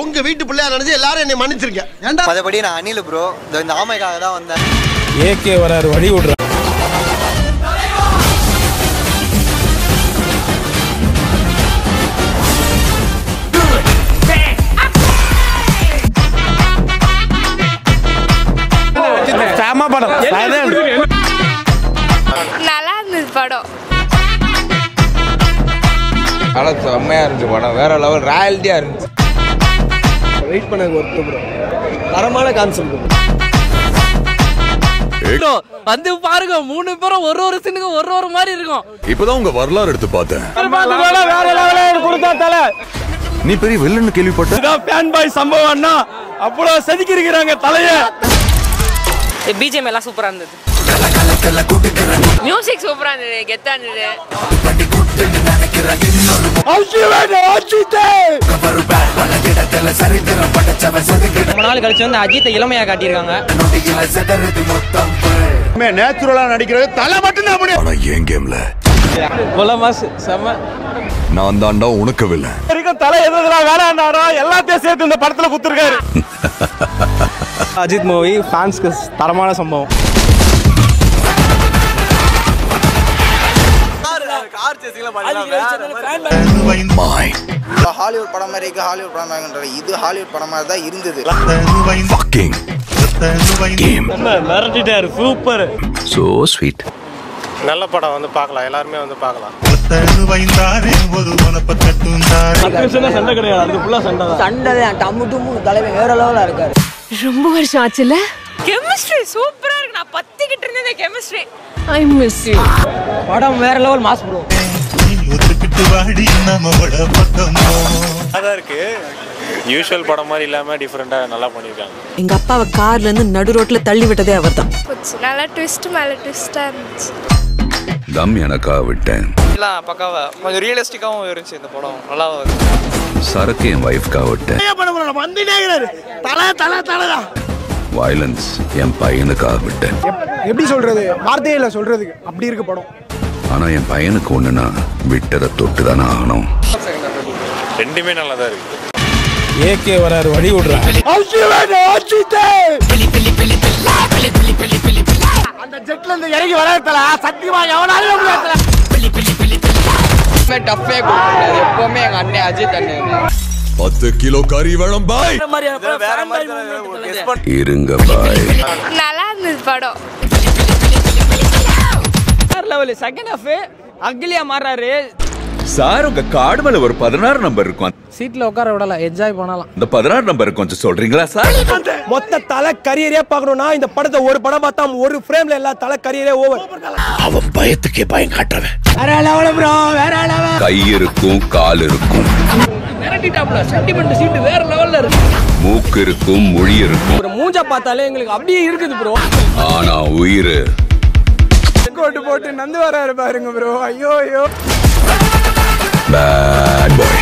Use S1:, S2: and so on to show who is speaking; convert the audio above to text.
S1: உங்க வீட்டு பிள்ளையா நினைச்சு எல்லாரும் என்னை மன்னிச்சிருக்கேன்.
S2: மற்றபடி நான் அனில் ப்ரோ இந்த ஆமைக்காக தான் வந்தேன்.
S3: ஏகே வராரு வழி விடுற.
S4: நல்லா இருந்தது படம்.
S5: செம்மையா இருந்துச்சு படம். வேற லெவல் ராயல்ட்டியா இருந்துச்சு.
S1: வெயிட் பண்ணது ஒர்த்து ப்ரோ. தரமான கான்செப்ட்.
S6: வந்து பாருங்க 3 பேரும் ஒரு சீனுக்கு ஒரு மாதிரி இருக்கும்.
S7: இப்பதான் உங்க வரலாறு எடுத்து பார்த்தேன்.
S3: வேற லெவல்ல கொடுத்தா தல.
S7: நீ பெரிய வில்லன்னு கேள்விப்பட்ட.
S3: இதான் ஃபேன் பாய் சம்பவம்னா அவ்வளவு செதுக்கி இருக்காங்க தலைய.
S6: பிஜிஎம் எல்லாம் சூப்பரா இருந்தது. மியூசிக் சூப்பரா இருந்தது, கெத்தா இருந்தது. ரொம்ப நாள் கழிச்சு வந்து அஜித்தை இளமையா காட்டியிருக்காங்க.
S1: நேச்சுரலா நடிக்கிறது தலை மட்டும் தான் முடியும்.
S7: ஆனா ஏன் கேம்ல நான் தாண்டா உனக்கு வில்ல.
S3: தலை எதுலாம் வேணாண்டாரோ எல்லாத்தையும் சேர்த்து இந்த படத்துல குத்துருக்காரு. அஜித் மூவி ஃபேன்ஸ்க்கு தரமான சம்பவம்.
S2: ஹாலிவுட் படம் மாதிரி இருக்கு, ஹாலிவுட் படம் மாதிரி இது ஹாலிவுட் படம் மாதிரி தான் இருந்தது.
S3: மிரட்டிட்டாரு, சூப்பர்.
S7: So sweet.
S3: நல்ல படம், வந்து பார்க்கலாம், எல்லாருமே வந்து பார்க்கலாம். சண்டை கிடையாது, அது ஃபுல்லா சண்டை தான்.
S6: சண்டை டம்மு டும்மு தலைவன் வேற லெவலா இருக்காரு. ரொம்ப வருஷம் ஆச்சுல. கெமிஸ்ட்ரி சூப்பரா இருக்கு. நான் பத்திக்கிட்டு இருந்தேன் கெமிஸ்ட்ரி. I miss you. படம் வேற லெவல் மாஸ் ப்ரோ.
S3: அதான் இருக்கு. யூஷுவல் படம் மாதிரி இல்லாம டிஃபரெண்டா நல்லா பண்ணிருக்காங்க.
S8: எங்க அப்பாவை கார்ல இருந்து நடு ரோட்ல தள்ளி விட்டதே அவர்தான்.
S4: நல்ல ட்விஸ்ட் மேல ட்விஸ்டா இருந்துச்சு.
S7: தம் எனக்கா விட்டேன்.
S6: எல்லாம் பக்காவா கொஞ்சம் ரியலிஸ்டிக்காவும் இருந்துச்சு இந்த படம். நல்லா இருக்கு.
S7: சரக்கு என் வைஃப்கா விட்டேன். வயலன்ஸ் என் பையனுக்காக விட்டேன்.
S1: எப்படி சொல்றது, வார்த்தையே இல்ல சொல்றதுக்கு, அப்படி இருக்கு படம்.
S7: ஆனா என் பையனுக்கு ஒண்ணுனா விட்டரை தொட்டு தானே ஆகணும்.
S3: ரெண்டுமே நல்லா தான் இருக்கு. ஏகே வராரு வழி விடுற.
S1: அந்த ஜெட்ல இருந்து இறங்கி வரதல சத்தியமா எவனாலும் முடியல.
S6: டஃபே கொடுத்தாரு எப்பவுமே எங்க அண்ணன் அஜித் அண்ணன்.
S7: 10 கிலோ கறி வேணும் பாய். இருங்க பாய்.
S4: நல்லா இருந்தது படம்.
S6: லெவல் செகண்ட் ஹாஃப் அக்லியா மாறாரு.
S7: சார் உங்க கார்டு மேல ஒரு 16 நம்பர் இருக்கும்.
S6: சீட்ல உட்கார விடல, என்ஜாய் பண்ணலாம்.
S7: இந்த 16 நம்பர் கொஞ்சம் சொல்றீங்களா சார்?
S1: மொத்த தலை கரியரே பார்க்கணும்னா இந்த படத்தை ஒரு படம் பார்த்தா ஒரு ஃப்ரேம்ல எல்லா தலை கரியரே ஓவர்.
S7: அவன் பயத்துக்கே பயம் காட்டுறவன்.
S1: வேற லெவல் ப்ரோ, வேற லெவல்.
S7: கை இருக்கும், கால் இருக்கும்.
S6: மிரட்டிட்டாப்ல சென்டிமென்ட் சீட் வேற லெவல்ல இருக்கு.
S7: மூக்கு இருக்கும், மொழி இருக்கும்.
S6: ஒரு மூஞ்ச பார்த்தாலே எங்களுக்கு அப்படியே இருக்குது ப்ரோ.
S7: ஆனா உயிர்
S1: கோட்டு போட்டு நந்து வராரு பாருங்க ப்ரோ. ஐயோ ஐயோ.
S7: பேட் பாய்.